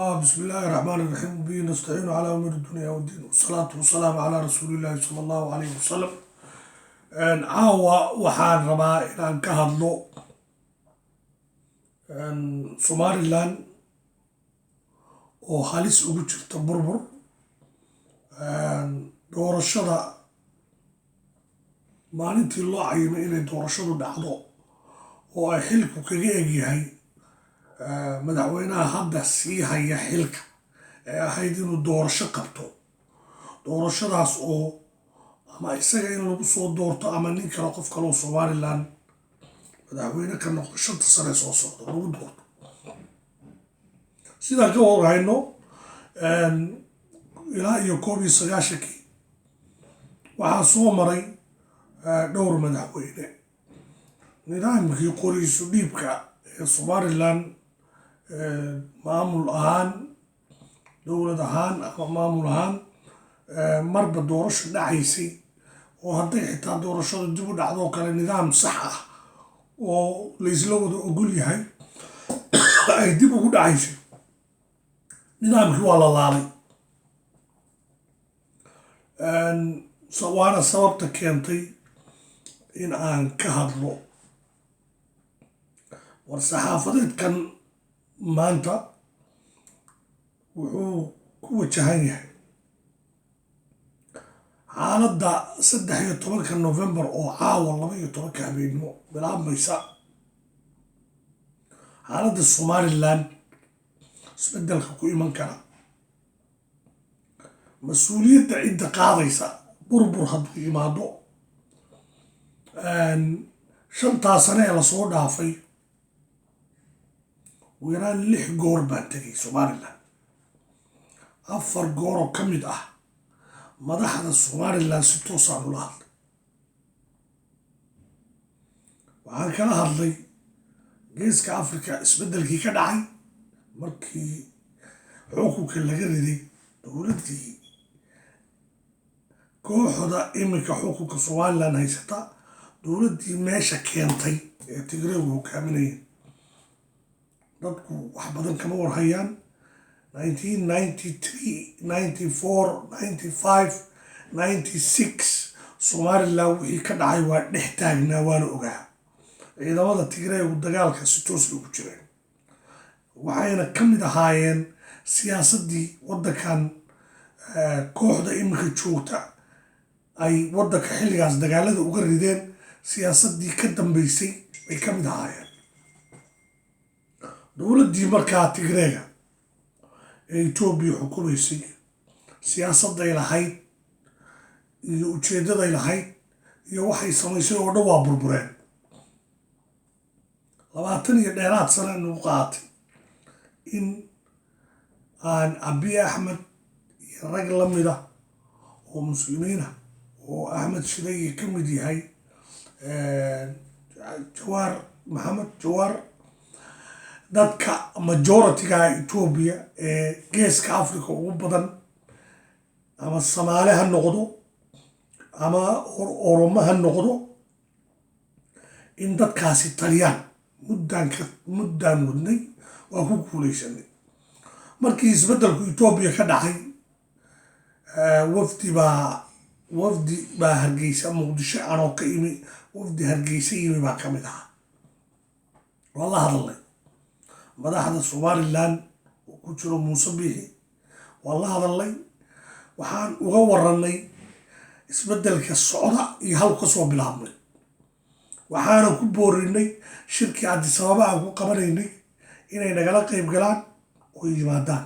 بسم الله الرحمن الرحيم به نستعين على أمور الدنيا والدين والصلاة والسلام على رسول الله صلى الله عليه وسلم. caawa waxaan rabaa inaan ka hadlo Somaliland oo halis ugu jirta burbur. Doorashada maalintii loo cayimay inay doorashadu dhacdo oo ay xilku kaga egyahay madaxweynaha hadda sii haya xilka ee ahayd inuu doorasho qabto. doorashadaas oo ama isaga in lagu soo doorto ama nin kale qof kale oo Somaliland madaxweyne ka noqdo 5 sano soo socdo lagu doorto. sidaan ka warhayno ilaa iyo 19 waxaa soo maray dhowr madaxweyne. nidaamkii qoriisu dhiibka ee Somaliland maamul ahaan dowlad ahaan ama maamul ahaan marba doorasho dhacaysay oo hadday xitaa doorashada dib u dhacdo kale nidaam sax ah oo la isla wada ogol yahay ay dib ugu dhacaysay. nidaamkii waa la laalay, waana sababta keentay in aan ka hadlo war saxaafadeedkan maanta wuxuu ku wajahan yahay xaaladda 13 November oo caawa 12 habeenimo bilaabmaysa. xaaladda Somaliland isbedelka ku iman kara, mas-uuliyadda cidda qaadaysa burbur hadduu yimaado. 5 sano ee lasoo dhaafay ugu yaraan 6 goor baan tegay Somaliland. 4 goor oo ka mid ah madaxda Somaliland si toos ah ula hadlay. waxaan kala hadlay geeska Afrika isbedelkii ka dhacay markii xukunka laga riday dowladdii kooxda iminka xukunka Somaliland haysata, dowladdii meesha keentay ee Tigreegu hogaaminayeen. dadku wax badan kama warhayaan. 1993, 94, 95, 96 Somaliland wixii ka dhacay waa dhex taagnaa waana ogaa. ciidamada Tigreegu dagaalka si toos ugu jireen, waxayna ka mid ahaayeen siyaasaddii waddankan kooxda iminka joogta ay waddanka xilligaas dagaalada uga rideen. siyaasaddii ka dambeysay bay ka mid ahaayeen. dowladdii markaa Tigreega ee Ethiopia xukumaysay siyaasadday lahayd iyo ujeedaday lahayd iyo waxay samaysay oo dhan waa burbureen. 20 iyo dheeraad sano nagu qaatay in aan Abiy Ahmed iyo rag la mid ah oo muslimiin ah oo Ahmed Shiday ka mid yahay, Jawaar Maxamed Jawaar, dadka majority-ga Ethiopia ee geeska Afrika ugu badan, ama Soomaali ha noqdo ama Oromo ha noqdo, in dadkaasi taliyaan muddaan wadnay waa ku guulaysanay. markii isbedelku Ethiopia ka dhacay wafdi baa Hargeysa Muqdisho anoo ka imi, wafdi Hargeysa yimi baa ka mid ahaa. waa la hadalnay madaxda Somaliland oo ku jiro Muuse Biixi, waa la hadalnay. waxaan uga waranay isbedelka socda iyo halka soo bilaabnay. waxaana ku boorinay shirkii Addis Ababa aan ku qabanaynay inay nagala qayb galaan oo yimaadaan.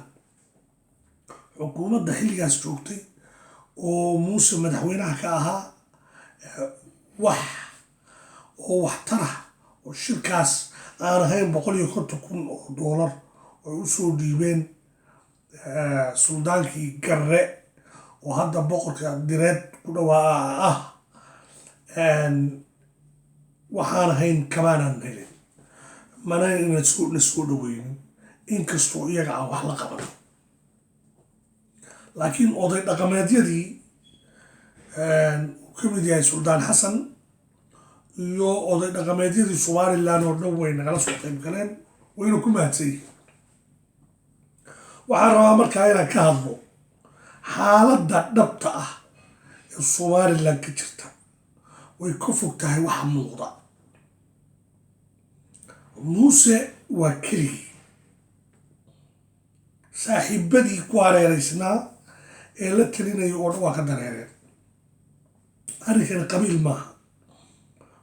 xukuumadda xilligaas joogtay oo Muuse madaxweynaha ka ahaa waxtar ah oo shirkaas aan ahayn $150,000 oo ay u soo dhiibeen suldaankii Garre oo hadda boqorka direed ku dhawaa ah. waxaan ahayn kamaanan helin, mana na soo dhaweynin, inkastoo iyaga aan wax la qaban. laakiin oday dhaqameedyadii uu ka mid yahay Suldaan Xasan iyo oday dhaqameedyadii Somaliland oo dhan way nagala soo qayb galeen, wayna ku mahadsan yihiin. waxaan rabaa markaa inaan ka hadlo xaaladda dhabta ah ee somaliland ka jirta way ka fog tahay waxa muuqda. muuse waa keligii, saaxiibadii ku hareeraysnaa ee la talinaya oo dhan waa ka dareereen. arrinkan qabiil maaha,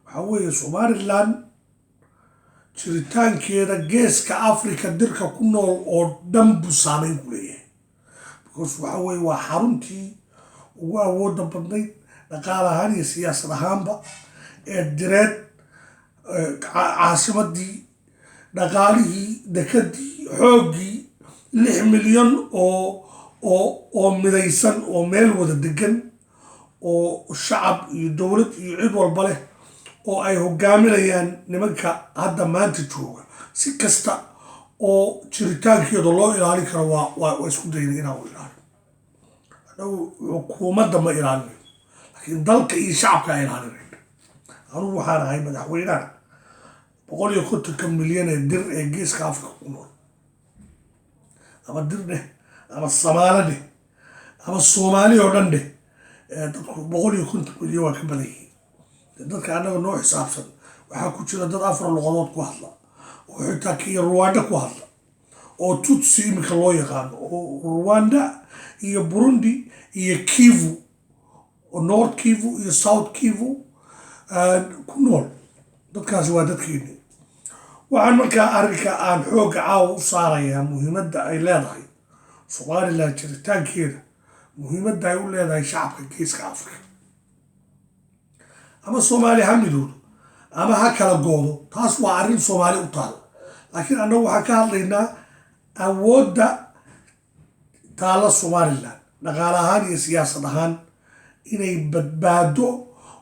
waxaa weeye somaliland jiritaankeeda geeska africa dirka ku nool oo dhan buu saameyn ku leeyahay, because waxaa weeye waa xaruntii ugu awoodda badnayd dhaqaale ahaan iyo siyaasad ahaanba ee direed, caasimadii, dhaqaalihii, dekadii, xooggii 6 milyan oo midaysan oo meel wada degan oo shacab iyo dowlad iyo cid walba leh oo ay hogaaminayaan nimanka hadda maanta jooga. si kasta oo jiritaankeeda loo ilaalin karo waa isku dayna inaan u ilaalin. anagu xukuumadda ma ilaalinayo, laakiin dalka iyo shacabka ilaalinayna. anugu waxaan ahay madaxweynaha 150 milyan ee dir ee geeska africa ku nool, ama dir dheh ama samaalo dheh ama soomaali oo dhan dheh. dadku 150 milyan waa ka badan yihiin. dadka annaga noo xisaabsan waxaa ku jira dad 4 luqadood ku hadla, oo xitaa kiya Rwanda ku hadla, oo Tutsi imika loo yaqaano, oo Rwanda iyo Burundi iyo Kivu, oo North Kivu iyo South Kivu ku nool. dadkaasi waa dadkeeni. waxaan markaa arrinka aan xoogga caawa u saarayaa muhiimadda ay leedahay somaliland jiritaankeeda, muhiimadda ay u leedahay shacabka geeska africa. ama soomaali ha midoodo ama ha kala goodo, taas waa arrin soomaali u taala. laakiin annagu waxaan ka hadlaynaa awoodda taala somaliland dhaqaale ahaan iyo siyaasad ahaan inay badbaado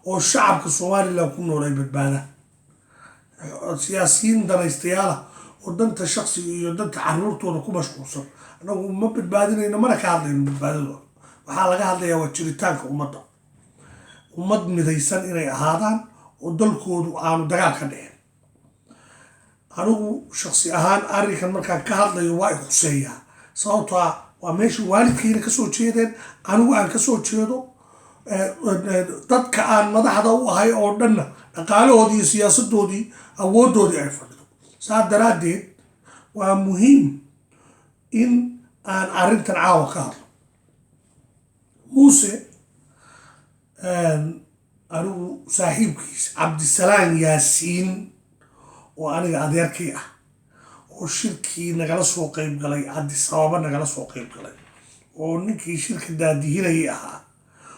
oo shacabka somaliland ku nool ay badbaadaan. siyaasiyiin danaystayaala oo danta shaksiga iyo danta caruurtooda ku mashquulsan annagu ma badbaadinayno, mana ka hadlayno badbaadadooda. waxaa laga hadlayaa waa jiritaanka ummadda, ummad midaysan inay ahaadaan oo dalkoodu aanu dagaal ka dhicin. anigu shaksi ahaan arrinkan markaan ka hadlayo waa i khuseeyaa, sababtoo ah waa meesha waalidkayna kasoo jeedeen, anigu aan kasoo jeedo, dadka aan madaxda u ahay oo dhanna dhaqaalahoodii iyo siyaasadoodii awooddoodii ay fadhido. saa daraaddeed waa muhiim in aan arrintan caawa ka hadlo. muuse anigu saaxiibkiis cabdisalaam yaasiin oo aniga adeerkii ah, oo shirkii nagala soo qayb galay, addis ababa nagala soo qayb galay, oo ninkii shirka daadihinayay ahaa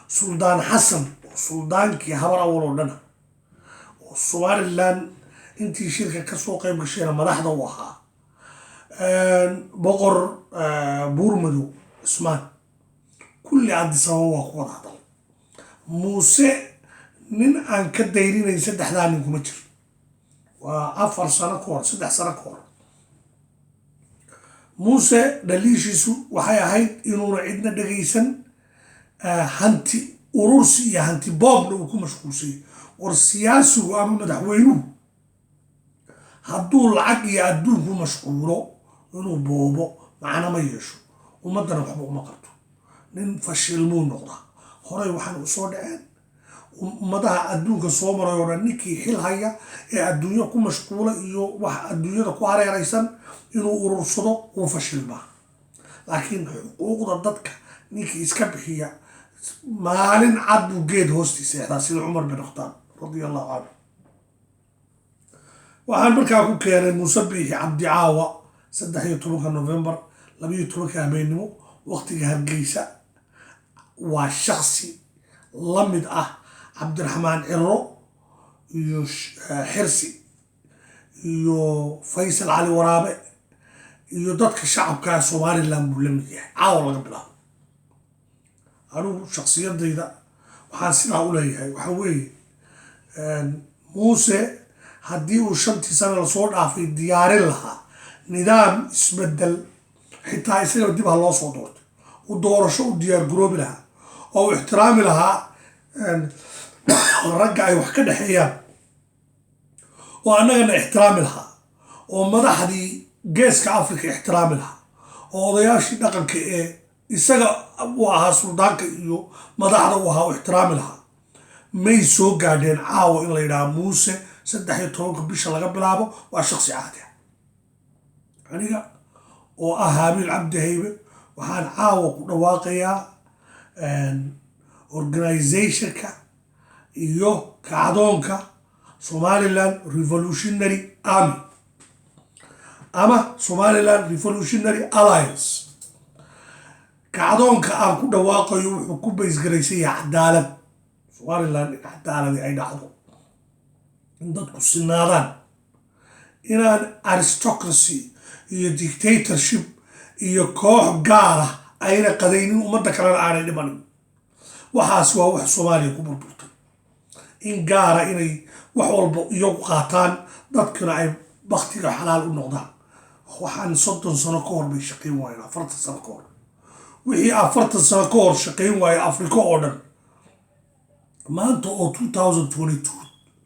suldaan xasan, oo suldaankii habar awal oo dhana, oo somaliland intii shirka kasoo qayb gashayna madaxda u ahaa, boqor buurmadow cismaan, kulli addis ababa waa ku wada hadal. muuse nin aan ka dayrinayn 3 nin kuma jiro. waa 4 sano ka hor, 3 sano ka hor. muuse dhaliishiisu waxay ahayd inuuna cidna dhegaysan, hanti urursi iyo hanti boobna uu ku mashquulsay. war siyaasigu ama madaxweynuhu hadduu lacag iyo adduun ku mashquulo inuu boobo macna ma yeesho, ummaddana waxba uma qabto. nin fashilmuu noqdaa. horey waxaan u soo dhaceen ummadaha adduunka soo maray oo dhan ninkii xil haya ee adduunyo ku mashquula iyo wax adduunyada ku hareeraysan inuu urursado uu fashilmaa. laakiin xuquuqda dadka ninkii iska bixiya maalin cad buu geed hoostiisa seexdaa, sida cumar bin khataab radiallahu canhu. waxaan markaa ku keenay muuse biixi cabdi caawa 13 November 12 habeenimo waqtiga Hargeysa. waa shaksi la mid ah cabdiraxmaan ciro iyo xirsi iyo faysal cali waraabe iyo dadka shacabka somaliland buu la mid yahay caawa laga bilaabo. anigu shaksiyadayda waxaan sidaa u leeyahay waxaa weeye muuse haddii uu 5 sano lasoo dhaafay diyaarin lahaa nidaam isbedel, xitaa isaga dib ha loo soo doortay, uu doorasho u diyaar garoobi lahaa, oo uu ixtiraami lahaa ragga ay wax ka dhexeeyaan, oo annagana ixtiraami lahaa, oo madaxdii geeska africa ixtiraami lahaa, odayaashii dhaqanka ee isaga uu ahaa suldaanka iyo madaxda uu ahaa u ixtiraami lahaa may soo gaadheen caawa in la yidhaha muuse 13 bisha laga bilaabo waa shakhsi caadi ah aniga oo ah Haabil Cabdi Haybe waxaan caawa ku dhawaaqayaa organizationka iyo kacdoonka Somaliland Revolutionary Army ama Somaliland Revolutionary Alliance kacdoonka aan ku dhawaaqayo wuxuu ku baysgaraysan yahay cadaalad Somaliland cadaalad ay dhacdo in dadku sinaadaan inaan aristocracy iyo dictatorship iyo koox gaar ah ayna qadaynin ummadda kalena aanay dhimanin waxaas waa wax Soomaaliya ku burburtay in gaara inay wax walba iyagu qaataan dadkuna ay baktiga xalaal u noqdaan waxaan 30 sano ka hor bay shaqeyn waayeen 40 sano ka hor wixii 40 sano ka hor shaqeyn waayay Afrika oo dhan maanta oo 2022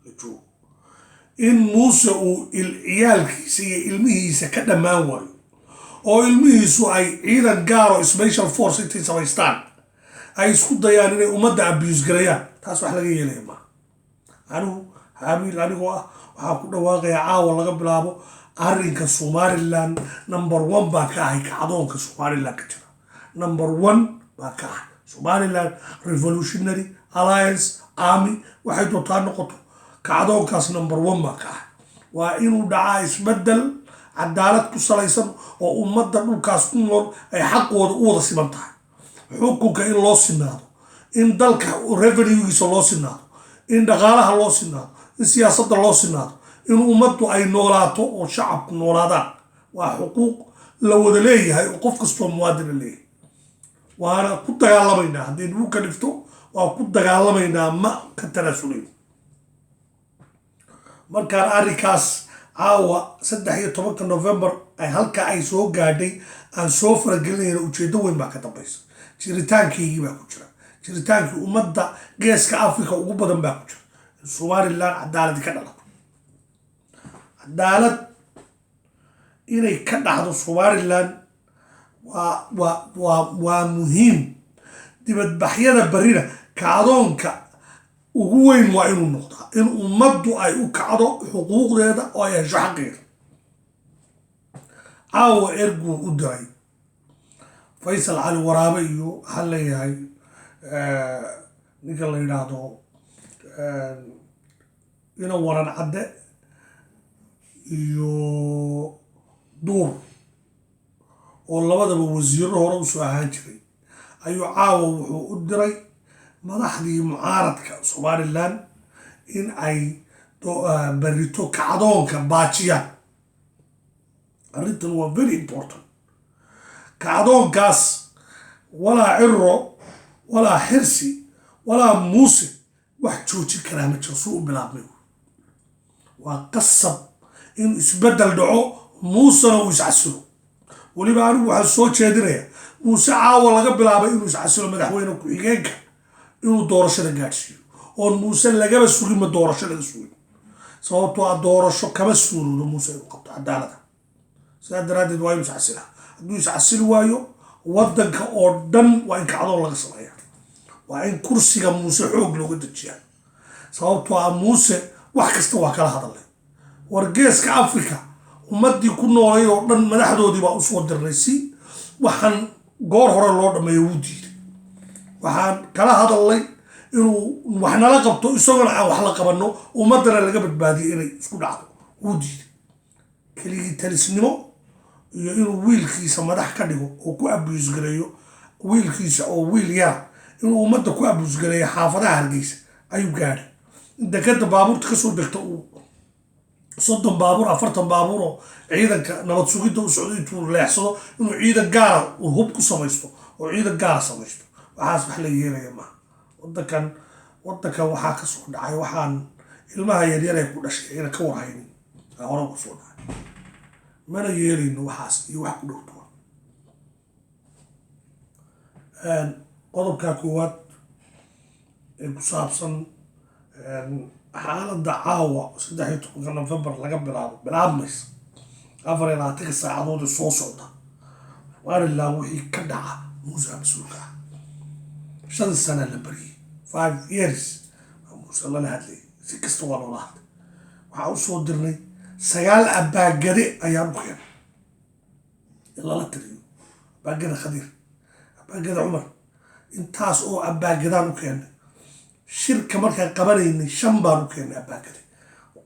la joogo in muuse uu ciyaalkiisa iyo ilmihiisa ka dhammaan waayo oo ilmihiisu ay ciidan gaaro special force intay samaystaan ay isku dayaan inay ummadda abuse gareeyaan taas wax laga yeelaya ma anigu Haabil anigoo ah waxaan ku dhawaaqayaa caawa laga bilaabo arrinka Somaliland number 1 baa ka ahay kacdoonka Somaliland ka jira number 1 baa ka ahay Somaliland Revolutionary Alliance Army waxay doontaa noqoto kacdoonkaas number 1 baa ka ahay waa inuu dhacaa isbedel cadaalad ku salaysan oo ummadda dhulkaas ku nool ay xaqooda u wada siman tahay xukunka in loo sinaado in dalka revenue-giisa loo sinaado in dhaqaalaha loo sinaado in siyaasadda loo sinaado in ummaddu ay noolaato oo shacabku noolaadaan waa xuquuq la wada leeyahay oo qof kastoo muwaadin leeyahay waana ku dagaalamaynaa haddii lagu ka dhigto waa ku dagaalamaynaa ma ka tanaasulay markaan arrinkaas caawa 13 November ay halka ay soo gaadhay aan soo faragelinayna ujeedo weyn baa ka dambaysa jiritaankii baa ku jira jiritaankii ummadda geeska Afrika ugu badan baa ku jira Somaliland cadaalad ka dhalato cadaalad inay ka dhacdo Somaliland waa muhiim dibadbaxyada barina kacdoonka ugu weyn waa inuu noqdaa in ummaddu ay u kacdo xuquuqdeeda oo ay hesho xaqeeda caawa ergu u diray Faysal Ali Waraabe iyo waxaan leeyahay ninka la yidhaahdo ina waran cadde iyo duur oo labadaba wasiiro hore u soo ahaan jiray ayuu caawa wuxuu u diray madaxdii mucaaradka Somaliland in ay barito kacdoonka baajiyaan arrintan waa very important kacdoonkaas walaa Cirro walaa Xirsi walaa Muuse wax joojin karaa ma jiro suu bilaabmay waa qasab in isbedel dhaco muusena uu iscasilo waliba anigu waxaan soo jeedinayaa muuse caawa laga bilaabay inuu iscasilo madaxweyne ku-xigeenka inuu doorashada gaadhsiiyo oo muuse lagaba sugin ma doorashada sugin sababtoo ah doorasho kama suuroodo muuse inuu qabto cadaalada sidaa daraaddeed waa inuu iscasilaa hadduu iscasili waayo waddanka oo dhan waa in kacdoon laga sameeyaa waa in kursiga muuse xoog looga dejiyaa sababtoo ah muuse wax kasta waa kala hadalay wargeeska Afrika ummadii ku noolay oo dhan madaxdoodii baa u soo dirnay si waxaan goor hore loo dhameeyo wuu diiday waxaan kala hadalay inuu wax nala qabto isagoo aan wax la qabano ummadana laga badbaadiyo inay isku dhacdo wuu diiday keligii talisnimo iyo inuu wiilkiisa madax ka dhigo oo ku abuse gareeyo wiilkiisa oo wiil yar inuu ummadda ku abuse gareeyo xaafadaha Hargeysa ayuu gaadhay inta kadib baabuurta ka soo degto uu 30 baabuur 40 baabuur oo ciidanka nabad sugidda u socday intuu leexsado inuu ciidan gaar ah hub ku samaysto oo ciidan gaar samaysto waxaas wax la yeelaya ma waddankan waxaa ka soo dhacay waxaan ilmaha yaryar ay ku dhashay ina ka warhaynin hore ku soo dhacay mana yeelino waxaas iyo wax ku dhowto qodobka koowaad ee ku saabsan xaaladda caawa 13 November laga bilaabmaysa 24 saacadood soo socda somalilan wixii ka dhaca muuse mas-uulka ah 5 sano la bariyey 5 years muuse lala hadlayay si kasta waa loola hadlay waxaa u soo dirnay 9 abaagade ayaan u keenay in lala tiriyo abaagada khadiir abaagada cumar intaas oo abaagadaan u keenay shirka markaan qabanaynay 5 baan u keenay abaagade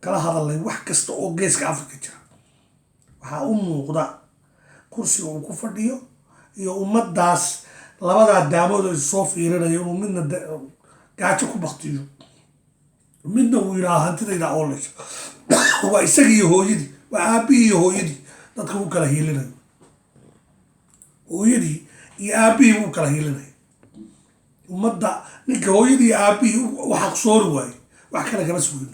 kala hadalnay wax kasta oo geeska afrika jira waxaa u muuqda kursiga uu ku fadhiyo iyo ummadaas labadaa daamood ay soo fiirinayo inuu midna gaajo ku baktiyo midna uu yidhaha hantidayda ooleysha waa isaga iyo hooyadii waa aabihii iyo hooyadii dadka u kala hiilinayo hooyadii iyo aabihii uu kala hiilinayo ummadda ninka hooyadii iyo aabihii waxa soori waaye wax kale kama sugin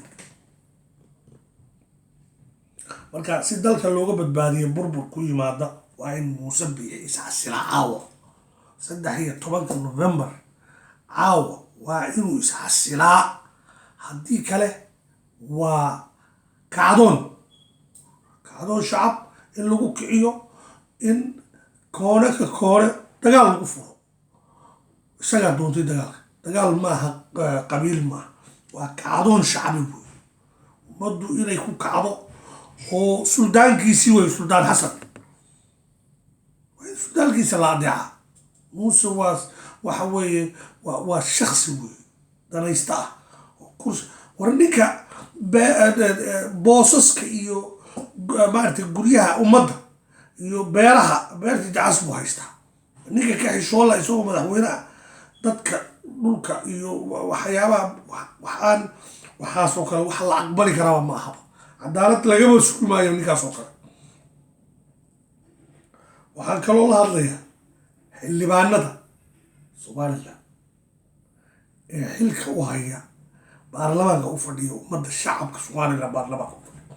marka si dalka looga badbaadiyo burbur ku yimaada waa in muuse biixi isxasilaa caawa 13 November caawa waa inuu isxasilaa haddii kale waa kacdoon shacab in lagu kiciyo in koone ka koone dagaal lagu furo isagaa doontay dagaal maaha qabiil maaha waa kacdoon shacabi wey ummaddu inay ku kacdo oo suldaankiisii wey suldaan xasan suldaankiisa la adeeca muuse waxa weeye waa shaksi wey danaysta ah oo kursi war ninka boosaska iyo maaragtay guryaha ummadda iyo beerta jacas buu haystaa ninka ka xishoola isagoo madaxweyneha dadka dhulka iyo waxyaabaha waxaasoo kale wax la aqbali karaaba ma ahaba cadaalad lagama sugi maayo ninkaasoo kale waxaan kaloo la hadlayaa xildhibaanada somalilan ee xilka u haya baarlamaanka u fadhiya ummadda shacabka somalilan baarlamaanka u fadhiya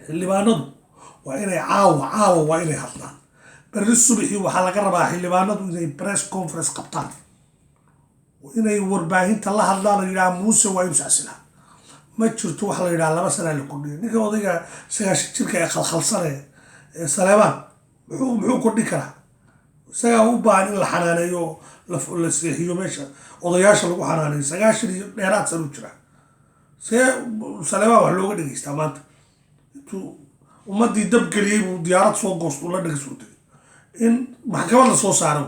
xildhibaanadu waa inay caawa waa inay hadlaan berri subaxii waxaa laga rabaa xildhibaanadu inay press conference qabtaan inay warbaahinta la hadlaan oo yidhaha muuse waa inuu isxasilaa ma jirto waxa la yidhaha 2 sana la kordhiyo ninka odayga 9 jirka ee khalkhalsanaya ee Saleemaan muxuu kordhi karaa isagaa u baahan in la xanaaneeyo la seexiyo meesha odayaasha lagu xanaaneeyo 9 iyo dheeraad sano jira see Saleemaan wax looga dhageystaa maanta intuu ummadii dab geliyey buu diyaarad soo goosto la dhageysoo tagay in maxkamad la soo saaro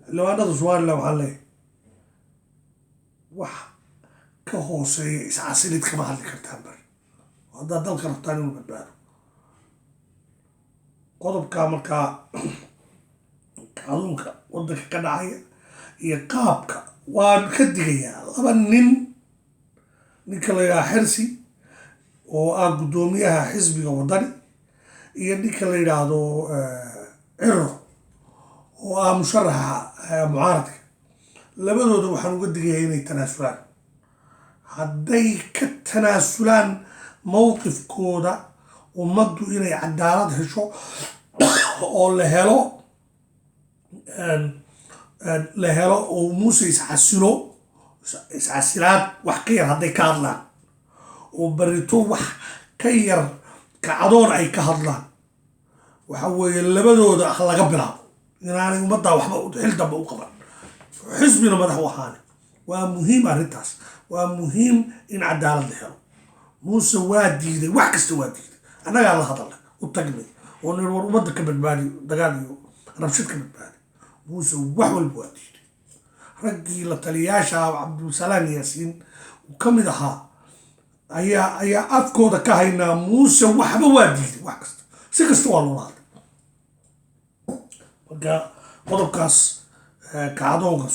xildhibaanada somalilan waxaa leeyahay wax ka hooseeya iscasilid kama hadli kartaan bari haddaad dalka rabtaan inuu badbaado qodobka markaa kacdoonka waddanka ka dhacaya iyo qaabka waan ka digayaa 2 nin ninka la yidhaha xirsi oo ah guddoomiyaha xisbiga waddani iyo ninka la yidhaahdo ciro oo ah musharaxa mucaaradka labadooda waxaan uga digayaa inay tanaasulaan hadday ka tanaasulaan mowqifkooda ummaddu inay cadaalad hesho oo la helo oo muuse isxasilaad wax ka yar hadday ka hadlaan oo barito wax ka yar kacdoon ay ka hadlaan waxa weeye labadooda laga bilaabo inaanay ummaddaa waxba xil damba u qaban xisbina madax u ahaani waa muhiim arrintaas waa muhiim in cadaalad la helo muuse waa diiday wax kasta waa diiday annagaa la hadalnay u tagnay oo nir war ummadda ka badbaadi dagaal iyo rabshad ka badbaadi muuse wax walba waa diiday raggii la taliyaasha cabdulsalaam yaasiin uu ka mid ahaa ayaa afkooda ka haynaa muuse waxba waa diiday wax kasta si kasta waa loola hadlay marka qodobkaas kacdoonka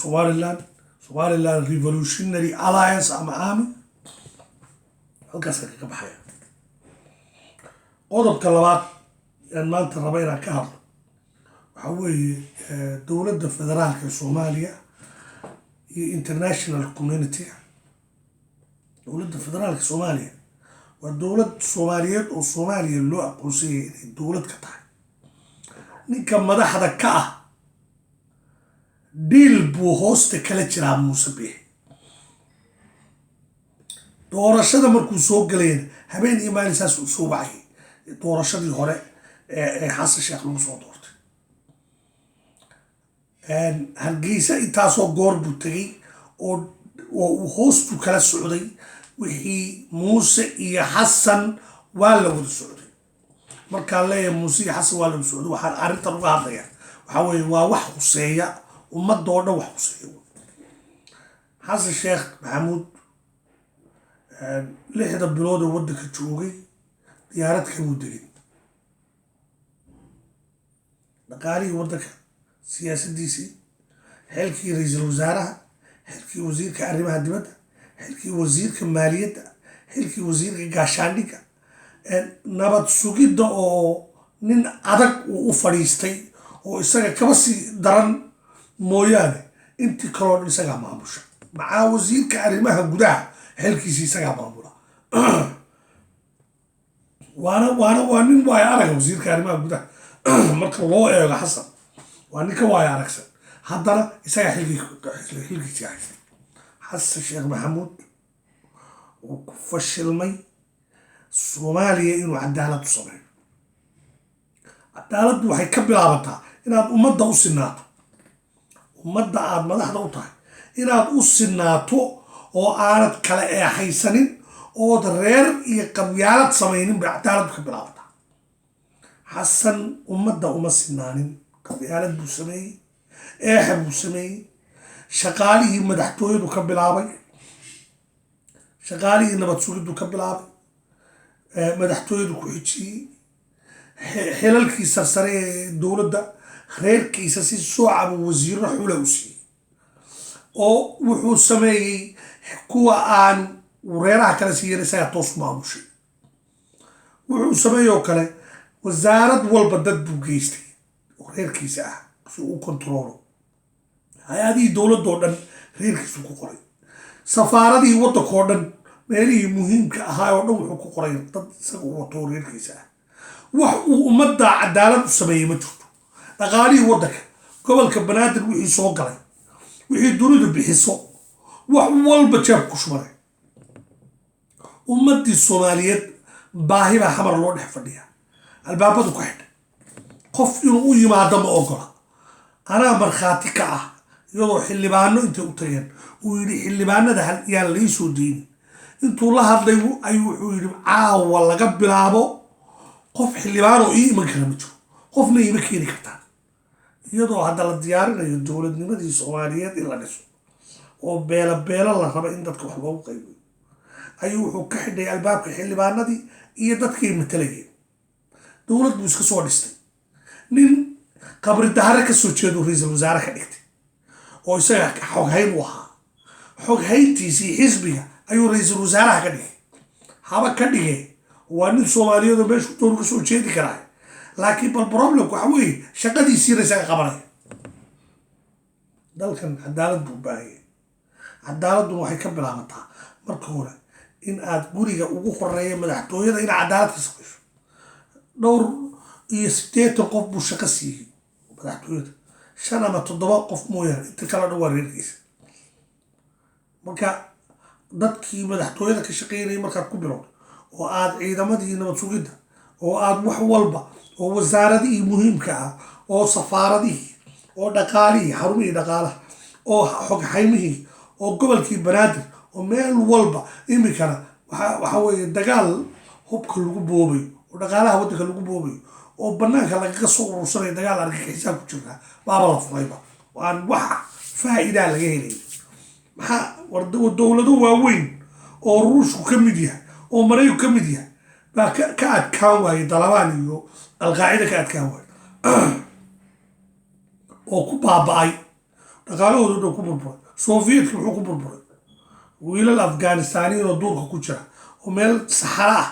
somaliland revolutionary alliance ama aami halkaasa kaga baxaya qodobka labaad aan maanta raba inaan ka hadlo waxaa weeye dowladda federaalka ee soomaaliya iyo international community-ga dowladda federaalka soomaaliya waa dowlad soomaaliyeed oo soomaaliya loo aqoonsanyay inay dowlad ka tahay ninka madaxda ka ah dhiil buu hoosta kala jiraa muuse biixi doorashada markuu soo galayna habeen iyo maalin saas uu soo wacayay doorashadii hore xasan sheekh lagu soo doortay hargeysa intaasoo goor buu tegey oo uu hoostu kala socday wixii muuse iyo xasan waa la wada socday markaan leeyahay muuse iyo xasan waa la wada socday waxaan arrintan uga hadlayaa waxaa weeye waa wax huseeya ummadda oo dhan wax huseeya xasan sheekh maxamuud 6 bilood oo waddanka joogay diyaarad kamuu degin dhaqaalihii waddanka siyaasaddiisii xilkii ra-iisul wasaaraha xilkii wasiirka arrimaha dibadda xilkii wasiirka maaliyadda xilkii wasiirka gaashaandhigga nabad sugidda oo nin adag uu u fadhiistay oo isaga kaba sii daran mooyaane intii kaloo dhan isagaa maamusha maxaa wasiirka arrimaha gudaha xilkiisii isagaa maamula waa nin waayo araga wasiirka arrimaha gudaha marka loo eego xasan waa ninka waayo aragsan haddana isagaa xilkiisii haystay xasan sheekh maxamuud wuu ku fashilmay soomaaliya inuu cadaalad u sameeyo cadaaladdu waxay ka bilaabataa inaad ummadda u sinaato ummadda aad madaxda u tahay inaad u sinaato oo aanad kala eexaysanin ood reer iyo qabyaalad samaynin bay cadaaladdu ka bilaabataa xasan ummadda uma sinaanin qabyaalad buu sameeyey eexa buu sameeyey shaqaalihii madaxtooyadu ka bilaabay shaqaalihii nabad sugiddu ka bilaabay madaxtooyadu ku xijiyey xilalkii sarsare ee dowladda reerkiisa si soocaba wasiiro xula u siiyey oo wuxuu sameeyey kuwa aan reeraha kale siiyan isagaa toos maamushay wuxuu sameeyey oo kale wasaarad walba dad buu geystay oo reerkiisa ah si uu kontaroolo hay-adihii dowladoo dhan reerkiisu ku qoray safaaradihii waddankoo dhan meelihii muhiimka ahaa oo dhan wuxuu ku qoray dad isaga u wato reerkiisa ah wax uu ummadda cadaalad u sameeyey ma jirto dhaqaalihii waddanka gobolka banaadir wixii soo galay wixii dunidu bixiso wax walba jeeb ku shubanay ummaddii soomaaliyeed baahi baa xamar loo dhex fadhiyaa albaabadu ka xidha qof inuu u yimaado ma ogola anaa markhaati ka ah iyadoo xildhibaano intay u tageen uu yidhi xildhibaanada yaan lai soo deynin intuu la hadlay ayuu wuxuu yidhi caawa laga bilaabo qof xildhibaan oo ii iman kara ma jiro qofna iima keeni kartaan iyadoo hadda la diyaarinayo dowladnimadii soomaaliyeed in la dhiso oo beelo la raba in dadka wax loogu qaybiyo ayuu wuxuu ka xidhay albaabka xildhibaanadii iyo dadkay matalayeen dowlad buu iska soo dhistay nin qabri dahare ka soo jeedu ra-iisul wasaare ka dhigtay oo isaga xoghayn u ahaa xoghayntiisii xisbiga ayuu ra-iisul wasaaraha ka dhigay haba ka dhigee waa nin soomaaliyeedoo meeshu doonu ka soo jeedi karaa laakiin bal problemku waxa weeye shaqadiisiina isaga qabanaya dalkan cadaalad buu baahaya cadaaladduna waxay ka bilaabataa marka hore in aad guriga ugu horeeya madaxtooyada ina cadaalad ka samayso 80 qof buu shaqo siiyey madaxtooyada 5 ama 7 qof mooyaane inta kala dhan waa reerkiisa marka dadkii madaxtooyada ka shaqeynayay markaad ku bilowdo oo aad ciidamadii nabad sugidda oo aad wax walba oo wasaaradihii muhiimka ah oo safaaradihii oo dhaqaalihii xarumihii dhaqaalaha oo xogxaymihii oo gobolkii banaadir oo meel walba imikana waxa weeye dagaal hubka lagu boobay oo dhaqaalaha waddanka lagu boobay oo bannaanka lagaga soo urursanaya dagaal argagixisaa ku jirta baaba la furayba waan wax faa'iidaa laga helay maxaa dowlado waaweyn oo ruushku ka mid yahay oo marayku ka mid yahay baa ka adkaan waaye dalabaan iyo alqaacida ka adkaan waaye oo ku baaba'ay dhaqaalahooda dhan ku burburay sofiyetka muxuu ku burburay wiilal afghanistaniin oo duurka ku jira oo meel saxara ah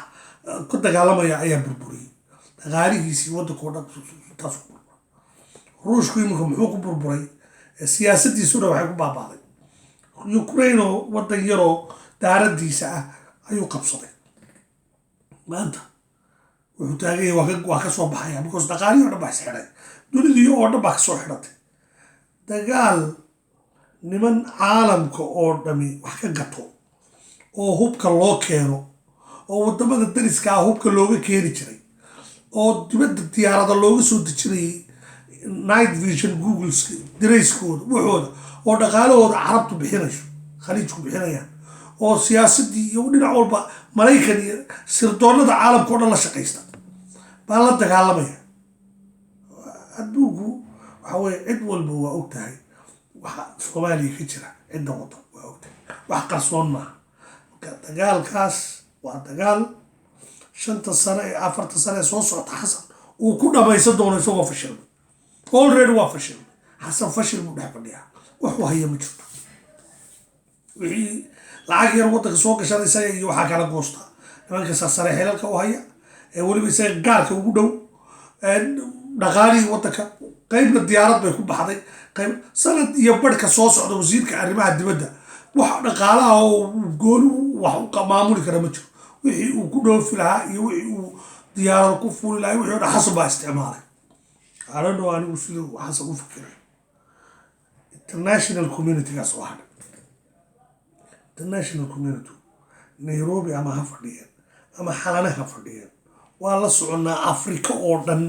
ka dagaalamaya ayaa burburiyey dhaqaalihiisii waddankoo dhan taas ku burburay ruushku iminka muxuu ku burburay siyaasaddiisuna waxay ku baaba'day ukraine oo waddan yaroo daaradiisa ah ayuu qabsaday maanta wuxuu taagaya waa ka soo baxaya because dhaqaalihii oo dhan baa isxidhay dunidii oo dhan baa kasoo xidhatay dagaal niman caalamka oo dhami wax ka gato oo hubka loo keeno oo waddamada dariska ah hubka looga keeni jiray oo dibadda diyaarada looga soo dejinayay night vision googles darayskooda waxooda oo dhaqaalahooda carabtu bixinayso khaliijku bixinayaan oo siyaasadii iyo dhinac walba maraykan iyo sirdoonada caalamka oo dhan la shaqaysta baa la dagaalamaya adduunku waxa weye cid walba waa og tahay waxa soomaaliya ka jira cidda wada waa og tahay wax qarsoon maaha marka dagaalkaas waa dagaal 5 sano ee 4 sano ee soo socota xasan uu ku dhamaysan doono isagoo fashilmay already waa fashilmay xasan fashil buu dhex fadhiyaa wuxuu haya ma jirto wixii lacag yar waddanka soo gashan isaga iyo waxaa kala goosta nimanka sare xelalka u haya ee weliba isaga gaarka ugu dhow dhaqaalihii waddanka qaybna diyaarad bay ku baxday qayb sanad iyo barhka soo socda wasiirka arrimaha dibadda wax dhaqaalaha oo gooni wax u maamuli kara ma jiro wixii uu ku dhoofi lahaa iyo wixii uu diyaarad ku fuuli lahaa wixii dhan xasan baa isticmaalay arano anigu siduu xasan u fikiray international communitygaas oo hadha international community nairobi ama ha fadhiyeen ama xalane ha fadhiyeen waa la soconnaa afrika oo dhan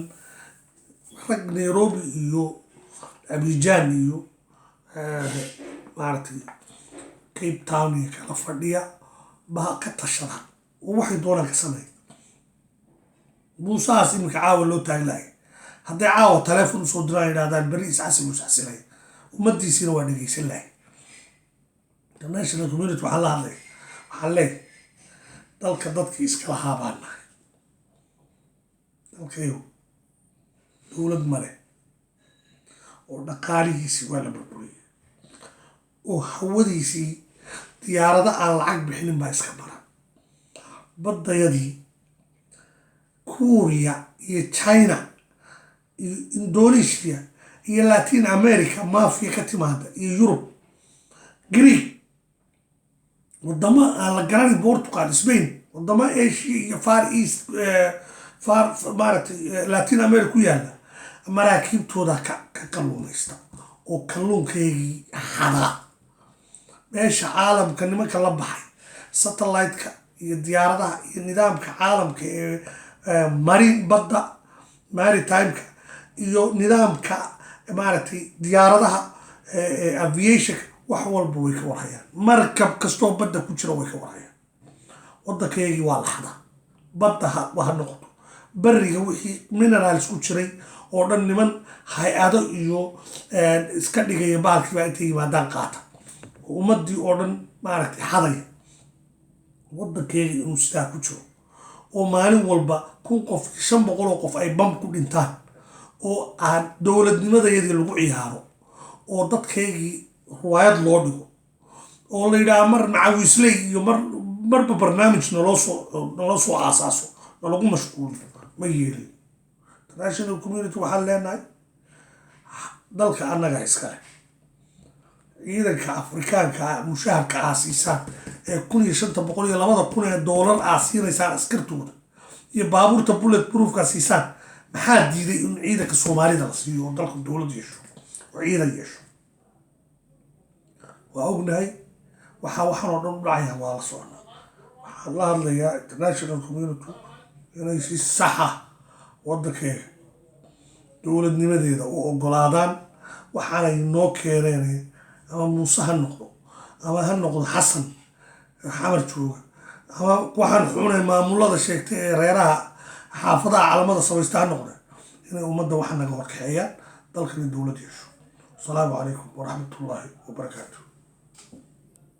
rag nairobi iyo abidjan iyo maaragtay cape town iyo kala fadhiya baa ka tashada oo waxay doonaan ka sameeya buusahaas iminka caawa loo taagi lahay hadday caawa teleefon usoo diraan yidhahdaan beri isxasil usxasilay ummaddiisiina waa dhegeysan lahay international community waxaa la hadlay waxaa leeyahay dalka dadkii iskala haabaan nahay dalkayo dowlad male oo dhaqaalihiisii waa la burburiyay oo hawadiisii diyaarado aan lacag bixinin baa iska baran baddayadii kuuriya iyo china iyo indonesia iyo latin america mafia ka timaada iyo yurub greek wadamo aan la garanin portugal spain wadamo asia iyo far east maaragtay latin america ku yaalla maraakiibtooda ka kalluumaysta oo kalluunkaygii xadaa meesha caalamka nimanka la baxay satellite-ka iyo diyaaradaha iyo nidaamka caalamka ee marin badda maritime-ka iyo nidaamka maaragtay diyaaradaha aviationka wax walba way ka warhayaan markab kastoo badda ku jira way ka warhayaan waddankaygii waa laxda badda ha noqoto bariga wixii minerals ku jiray oo dhan niman hay-ado iyo iska dhigaya bahalkii baa intay yimaadaan qaata oo ummaddii oo dhan maaragtay xadaya waddankeega inuu sidaa ku jiro oo maalin walba 1,000 qof 500 qof ay bam ku dhintaan oo aan dowladnimadayadii lagu ciyaaro oo dadkaygii ruwaayad loo dhigo oo la yidhaha mar macawisley iyo marba barnaamij naloo soo aasaaso nalagu mashquuliyo ma yeelin international community waxaan leenahay dalka annaga iskale ciidanka afrikaanka mushaharka aasiisaan ee 1,500 iyo 2,000 doolar aasiinaysaan askartooda iyo baabuurta bullet proofka siisaan maxaa diiday in ciidanka soomaalida la siiyo oo dalka dowlad yeesho oo ciidan yeesho waa ognahay waxaan oo dhan u dhacaya waa la socnaa waxaan la hadlayaa international community inay si saxa waddankeega dowladnimadeeda u ogolaadaan waxaanay noo keeneen ama muuse ha noqdo ama ha noqdo xasan xamar jooga ama waxaan xunay maamulada sheegtay ee reeraha xaafadaha calamada samaysta ha noqde inay ummadda waxa naga horkaxeeyaan dalkani dowlad yeesho asalaamu calaykum waraxmatullaahi wabarakaatu